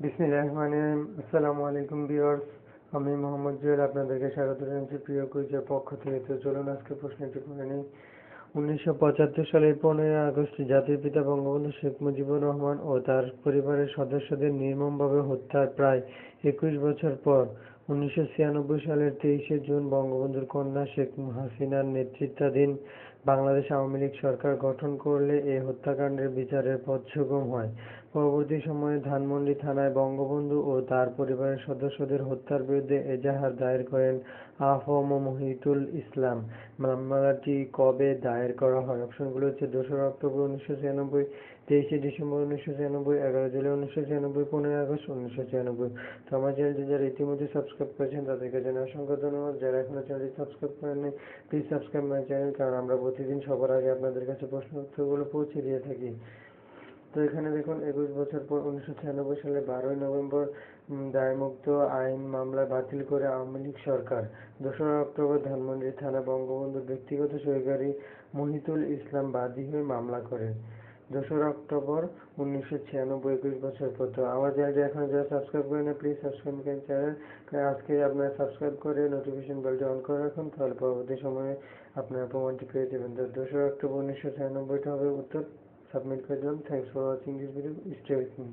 বিসমিল্লাহির রহমানির রহিম। আসসালামু আলাইকুম ভিউয়ার্স, আমি মোহাম্মদ জুয়েল আপনাদেরকে স্বাগত জানাচ্ছি প্রিয় কুইজের পক্ষ থেকে। তো চলুন আজকে প্রশ্নটি পড়ে নিই। 1975 সালের 15ই আগস্ট জাতির পিতা বঙ্গবন্ধু শেখ মুজিবুর রহমান ও তার পরিবারের সদস্যদের নির্মমভাবে হত্যার প্রায় 21 বছর পর 1996 সালের 23শে জুন বঙ্গবন্ধুর কন্যা শেখ হাসিনার নেতৃত্বাধীন বাংলাদেশ আওয়ামী লীগ সরকার গঠন করলে এ হত্যাকাণ্ডের বিচারের পথ সুগম হয়। পরবর্তী সময়ে ধানমন্ডি থানায় বঙ্গবন্ধু ও তার পরিবারের সদস্যদের হত্যার বিরুদ্ধে এজাহার দায়ের করেন আ.ফ.ম. মহিতুল ইসলাম। মামলাটি কবে দায়ের করা হয়? অপশনগুলো হচ্ছে 2রা অক্টোবর 1996, 23শে ডিসেম্বর 1996, 11 জুলাই 1996, 15ই আগস্ট 1996। তো আমার চ্যানেলটি যারা ইতিমধ্যে সাবস্ক্রাইব করেছেন তাদেরকে জানাই অসংখ্য ধন্যবাদ। যারা এখনো চ্যানেলটি সাবস্ক্রাইব করেননি, প্লিজ সাবস্ক্রাইব মাই চ্যানেল, কারণ আমরা প্রতিদিন সবার আগে আপনাদের কাছে প্রশ্ন উত্তরগুলো পৌঁছে দিয়ে থাকি। তো এখানে দেখুন, 21 বছর পর 1996 সালের 12ই নভেম্বর দায়মুক্ত আইন মামলা বাতিল করে আওয়ামী লীগ সরকার 2রা অক্টোবর ধানমন্ডি থানা বঙ্গবন্ধুর ব্যক্তিগত সহকারী মহিতুল ইসলাম বাদী হয়ে মামলা করেন। 2রা অক্টোবর 1996, 21 বছর পর। তো আমার চ্যানেলটি এখন যারা সাবস্ক্রাইব করেন না, প্লিজ সাবস্ক্রাইব করেন চ্যানেল। আজকে আপনারা সাবস্ক্রাইব করে নোটিফিকেশন বেলটি অন করে রাখুন, তাহলে পরবর্তী সময়ে আপনারা প্রমাণটি পেয়ে যাবেন। তো 2রা অক্টোবর 1996টা হবে উত্তর। সাবমিট করে দিলাম। Thanks for watching this video, stay with me.